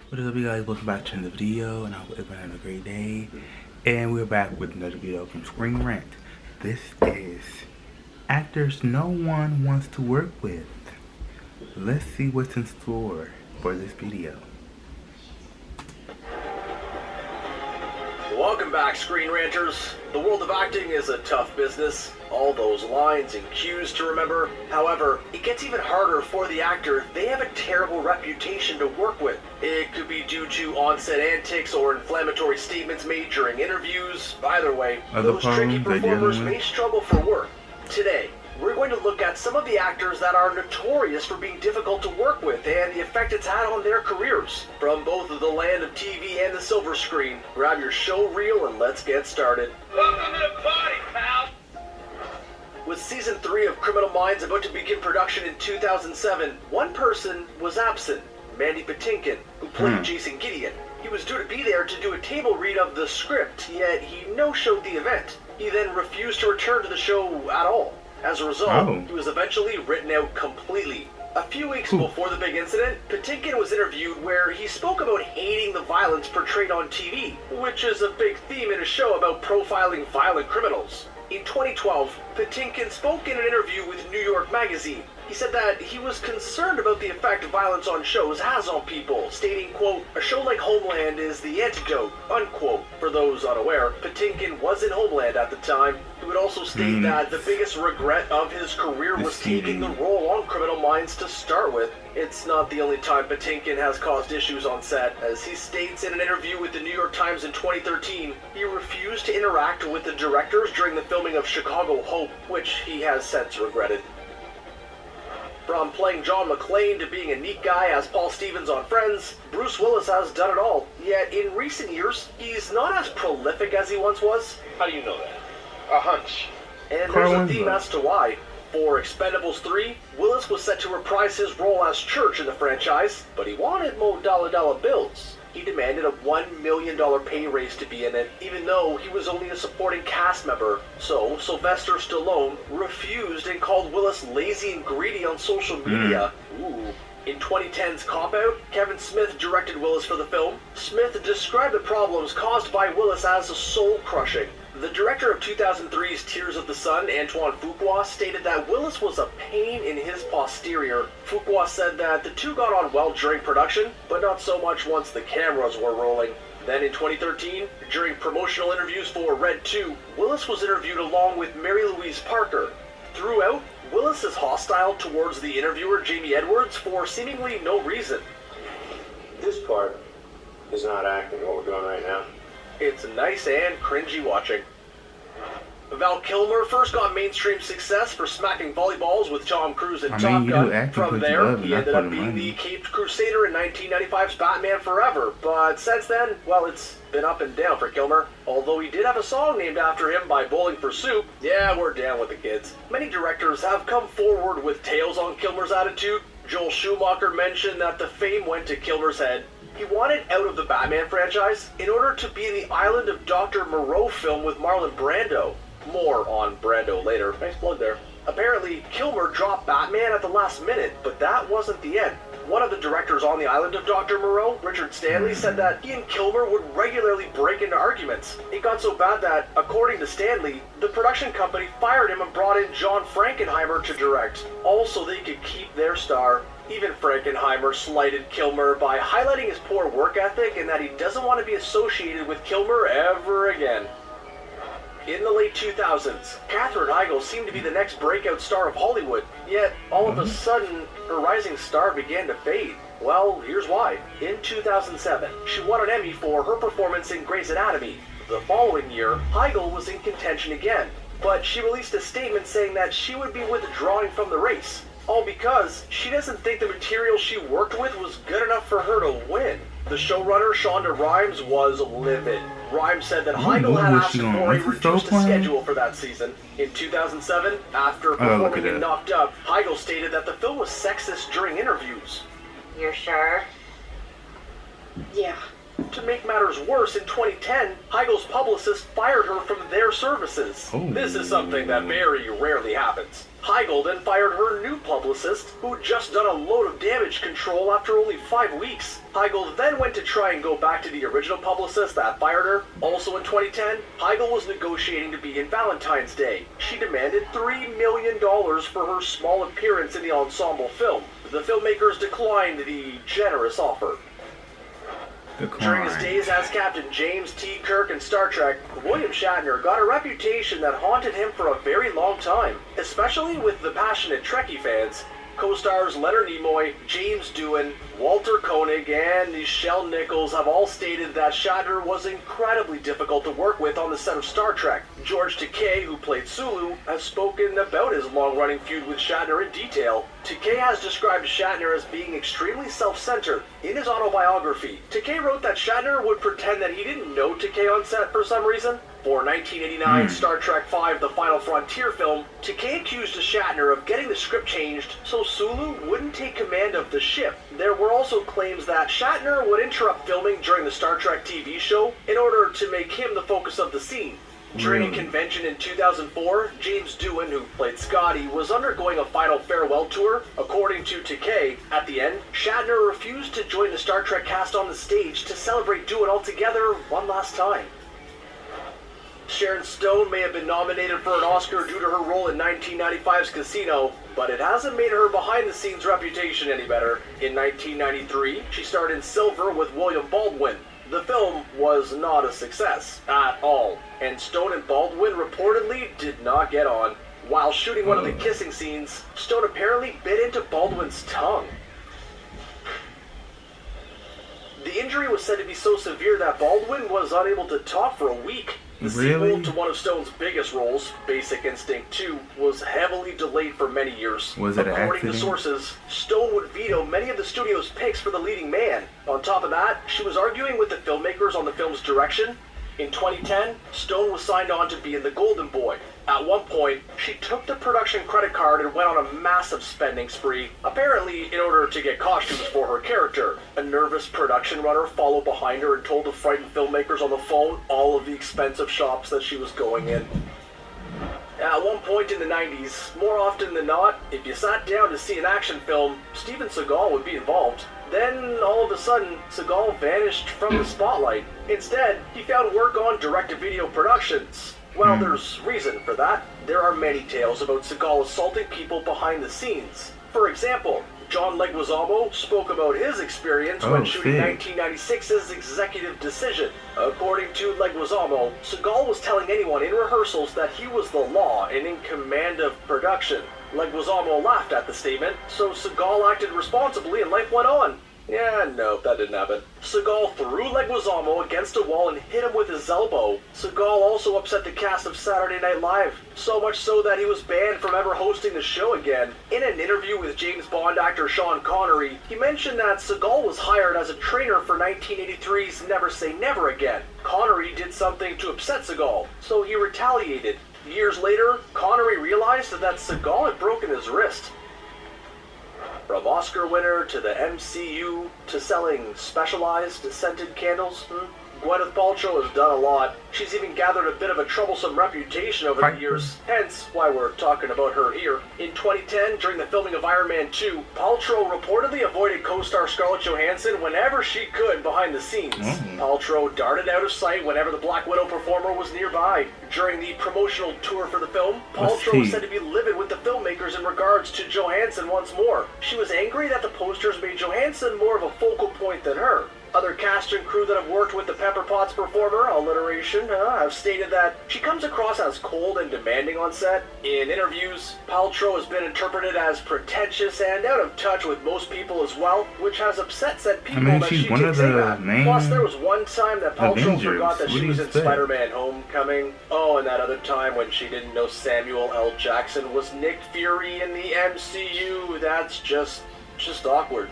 What is up, you guys? Welcome back to another video, and I hope everyone having a great day. And we're back with another video from Screen Rant. This is actors no one wants to work with. Let's see what's in store for this video. Welcome back, Screen Ranters. The world of acting is a tough business. All those lines and cues to remember. However, it gets even harder for the actor. They have a terrible reputation to work with. It could be due to on-set antics or inflammatory statements made during interviews. Either way, those tricky performers may struggle for work. Today, we're going to look at some of the actors that are notorious for being difficult to work with and the effect it's had on their careers. From both the land of TV and the silver screen, grab your show reel and let's get started. Welcome to the party, pal! With season 3 of Criminal Minds about to begin production in 2007, one person was absent, Mandy Patinkin, who played Jason Gideon. He was due to be there to do a table read of the script, yet he no-showed the event. He then refused to return to the show at all. As a result, he was eventually written out completely. A few weeks before the big incident, Patinkin was interviewed where he spoke about hating the violence portrayed on TV, which is a big theme in a show about profiling violent criminals. In 2012, Patinkin spoke in an interview with New York Magazine. He said that he was concerned about the effect violence on shows has on people, stating, quote, "A show like Homeland is the antidote," unquote. For those unaware, Patinkin was in Homeland at the time. He would also state that the biggest regret of his career was taking the role on Criminal Minds to start with. It's not the only time Patinkin has caused issues on set. As he states in an interview with the New York Times in 2013, he refused to interact with the directors during the filming of Chicago Hope, which he has since regretted. From playing John McClane to being a neat guy as Paul Stevens on Friends, Bruce Willis has done it all. Yet in recent years, he's not as prolific as he once was. How do you know that? A hunch. And there's a theme as to why. For Expendables 3, Willis was set to reprise his role as Church in the franchise, but he wanted more dollar bills. He demanded a $1 million pay raise to be in it, even though he was only a supporting cast member. So, Sylvester Stallone refused and called Willis lazy and greedy on social media. Ooh. In 2010's Cop Out, Kevin Smith directed Willis for the film. Smith described the problems caused by Willis as soul-crushing. The director of 2003's Tears of the Sun, Antoine Fuqua, stated that Willis was a pain in his posterior. Fuqua said that the two got on well during production, but not so much once the cameras were rolling. Then in 2013, during promotional interviews for Red 2, Willis was interviewed along with Mary Louise Parker. Throughout, Willis is hostile towards the interviewer Jamie Edwards for seemingly no reason. This part is not acting, what we're doing right now. It's nice and cringy watching. Val Kilmer first got mainstream success for smacking volleyballs with Tom Cruise in Top Gun. From there, he ended up being the Caped Crusader in 1995's Batman Forever. But since then, well, it's been up and down for Kilmer. Although he did have a song named after him by Bowling for Soup. Yeah, we're down with the kids. Many directors have come forward with tales on Kilmer's attitude. Joel Schumacher mentioned that the fame went to Kilmer's head. He wanted out of the Batman franchise in order to be in the Island of Dr. Moreau film with Marlon Brando. More on Brando later. Nice plug there. Apparently, Kilmer dropped Batman at the last minute, but that wasn't the end. One of the directors on the Island of Dr. Moreau, Richard Stanley, said that he and Kilmer would regularly break into arguments. It got so bad that, according to Stanley, the production company fired him and brought in John Frankenheimer to direct, all so they could keep their star. Even Frankenheimer slighted Kilmer by highlighting his poor work ethic and that he doesn't want to be associated with Kilmer ever again. In the late 2000s, Katherine Heigl seemed to be the next breakout star of Hollywood, yet all of a sudden, her rising star began to fade. Well, here's why. In 2007, she won an Emmy for her performance in Grey's Anatomy. The following year, Heigl was in contention again, but she released a statement saying that she would be withdrawing from the race. All because she doesn't think the material she worked with was good enough for her to win. The showrunner, Shonda Rhimes, was livid. Rhimes said that Heigl had asked for a reduced schedule for that season. In 2007, after performing in Knocked Up, Heigl stated that the film was sexist during interviews. You're sure? Yeah. To make matters worse, in 2010, Heigl's publicist fired her from their services. Oh. This is something that very rarely happens. Heigl then fired her new publicist, who'd just done a load of damage control after only 5 weeks. Heigl then went to try and go back to the original publicist that fired her. Also in 2010, Heigl was negotiating to be in Valentine's Day. She demanded $3 million for her small appearance in the ensemble film. The filmmakers declined the generous offer. During his days as Captain James T. Kirk in Star Trek, William Shatner got a reputation that haunted him for a very long time, especially with the passionate Trekkie fans. Co-stars Leonard Nimoy, James Doohan, Walter Koenig, and Nichelle Nichols have all stated that Shatner was incredibly difficult to work with on the set of Star Trek. George Takei, who played Sulu, has spoken about his long-running feud with Shatner in detail. Takei has described Shatner as being extremely self-centered. In his autobiography, Takei wrote that Shatner would pretend that he didn't know Takei on set for some reason. For 1989 Star Trek V The Final Frontier film, Takei accused Shatner of getting the script changed so Sulu wouldn't take command of the ship. There were also claims that Shatner would interrupt filming during the Star Trek TV show in order to make him the focus of the scene. During a convention in 2004, James Doohan, who played Scotty, was undergoing a final farewell tour. According to Takei, at the end, Shatner refused to join the Star Trek cast on the stage to celebrate Doohan altogether one last time. Sharon Stone may have been nominated for an Oscar due to her role in 1995's Casino, but it hasn't made her behind-the-scenes reputation any better. In 1993, she starred in Silver with William Baldwin. The film was not a success at all, and Stone and Baldwin reportedly did not get on. While shooting one of the kissing scenes, Stone apparently bit into Baldwin's tongue. The injury was said to be so severe that Baldwin was unable to talk for a week. The sequel to one of Stone's biggest roles, Basic Instinct 2, was heavily delayed for many years. Was it an According accident? to sources, Stone would veto many of the studio's picks for the leading man. On top of that, she was arguing with the filmmakers on the film's direction. In 2010, Stone was signed on to be in The Golden Boy. At one point, she took the production credit card and went on a massive spending spree, apparently in order to get costumes for her character. A nervous production runner followed behind her and told the frightened filmmakers on the phone all of the expensive shops that she was going in. At one point in the 90s, more often than not, if you sat down to see an action film, Steven Seagal would be involved. Then, all of a sudden, Seagal vanished from the spotlight. Instead, he found work on direct-to-video productions. Well, there's reason for that. There are many tales about Seagal assaulting people behind the scenes. For example, John Leguizamo spoke about his experience when shooting 1996's Executive Decision. According to Leguizamo, Seagal was telling anyone in rehearsals that he was the law and in command of production. Leguizamo laughed at the statement, so Seagal acted responsibly and life went on. Yeah, no, that didn't happen. Seagal threw Leguizamo against a wall and hit him with his elbow. Seagal also upset the cast of Saturday Night Live, so much so that he was banned from ever hosting the show again. In an interview with James Bond actor Sean Connery, he mentioned that Seagal was hired as a trainer for 1983's Never Say Never Again. Connery did something to upset Seagal, so he retaliated. Years later, Connery realized that Seagal had broken his wrist. From Oscar winner to the MCU to selling specialized scented candles, Gwyneth Paltrow has done a lot. She's even gathered a bit of a troublesome reputation over the years, hence why we're talking about her here. In 2010, during the filming of Iron Man 2, Paltrow reportedly avoided co-star Scarlett Johansson whenever she could behind the scenes. Paltrow darted out of sight whenever the Black Widow performer was nearby. During the promotional tour for the film, Paltrow was said to be livid with the filmmakers in regards to Johansson once more. She was angry that the posters made Johansson more of a focal point than her. Other cast and crew that have worked with the Pepper Potts performer, alliteration, have stated that she comes across as cold and demanding on set. In interviews, Paltrow has been interpreted as pretentious and out of touch with most people as well, which has upset said people that she can say that. Plus, there was one time that Paltrow forgot that she was in Spider-Man Homecoming. Oh, and that other time when she didn't know Samuel L. Jackson was Nick Fury in the MCU. That's just awkward.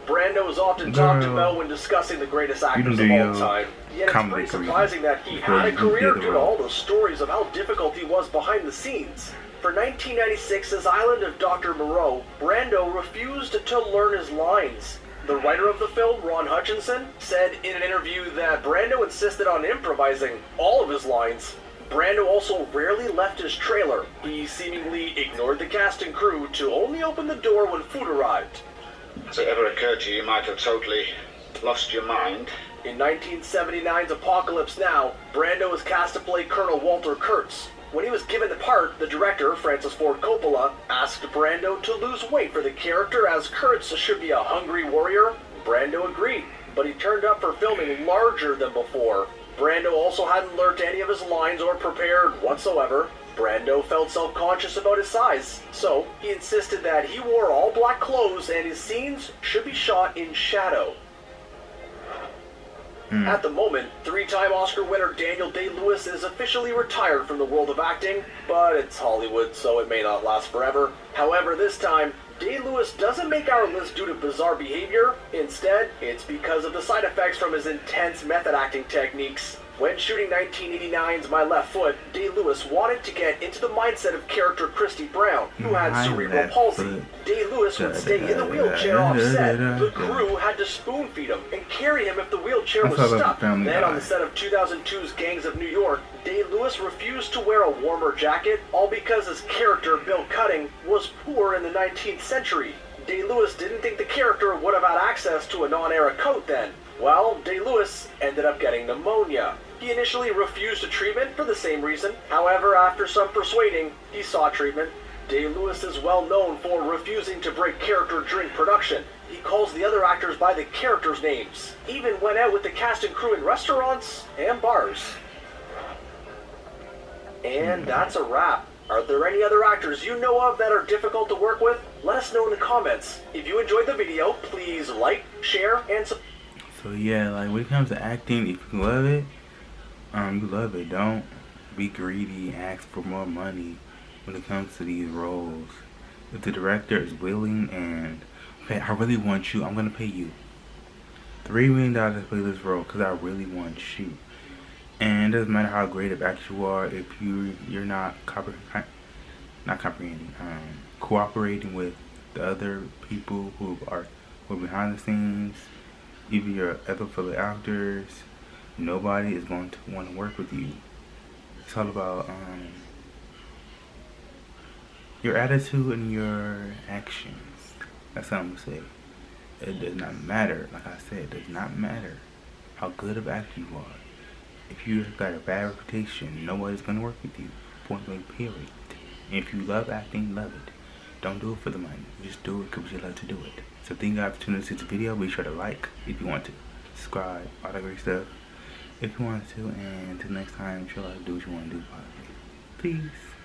Brando is often talked about when discussing the greatest actors of all time. Yet it's pretty surprising that he had a career due to all those stories of how difficult he was behind the scenes. For 1996's Island of Dr. Moreau, Brando refused to learn his lines. The writer of the film, Ron Hutchinson, said in an interview that Brando insisted on improvising all of his lines. Brando also rarely left his trailer. He seemingly ignored the cast and crew to only open the door when food arrived. Has it ever occurred to you might have totally lost your mind? In 1979's Apocalypse Now, Brando was cast to play Colonel Walter Kurtz. When he was given the part, the director, Francis Ford Coppola, asked Brando to lose weight for the character as Kurtz should be a hungry warrior. Brando agreed, but he turned up for filming larger than before. Brando also hadn't learnt any of his lines or prepared whatsoever. Brando felt self-conscious about his size, so he insisted that he wore all black clothes and his scenes should be shot in shadow. At the moment, three-time Oscar winner Daniel Day-Lewis is officially retired from the world of acting, but it's Hollywood, so it may not last forever. However, this time, Day-Lewis doesn't make our list due to bizarre behavior. Instead, it's because of the side effects from his intense method acting techniques. When shooting 1989's My Left Foot, Day-Lewis wanted to get into the mindset of character Christy Brown, who had cerebral palsy. Day-Lewis would stay in the wheelchair off set. The crew had to spoon feed him and carry him if the wheelchair was stuck. Then on the set of 2002's Gangs of New York, Day-Lewis refused to wear a warmer jacket, all because his character, Bill Cutting, was poor in the 19th century. Day-Lewis didn't think the character would have had access to a non-era coat then. Well, Day-Lewis ended up getting pneumonia. He initially refused a treatment for the same reason. However, after some persuading, he sought treatment. Day-Lewis is well known for refusing to break character during production. He calls the other actors by the characters' names. Even went out with the cast and crew in restaurants and bars. And that's a wrap. Are there any other actors you know of that are difficult to work with? Let us know in the comments. If you enjoyed the video, please like, share, and subscribe. So yeah, like when it comes to acting, if you love it, you love it. Don't be greedy, ask for more money when it comes to these roles. If the director is willing and, okay, I really want you, I'm gonna pay you $3 million to play this role because I really want you. And it doesn't matter how great of actor you are, if you're not comprehending, cooperating with the other people who are behind the scenes, even your other fellow actors, nobody is going to want to work with you. It's all about your attitude and your actions. That's what I'm gonna say. It does not matter, like I said, it does not matter how good of actor you are. If you got a bad reputation, nobody's gonna work with you. Point blank, period. And if you love acting, love it. Don't do it for the money. Just do it because you love to do it. So thank you guys for tuning into this video. Be sure to like if you want to, subscribe, all that great stuff if you want to, and until next time, try to do what you want to do. Peace.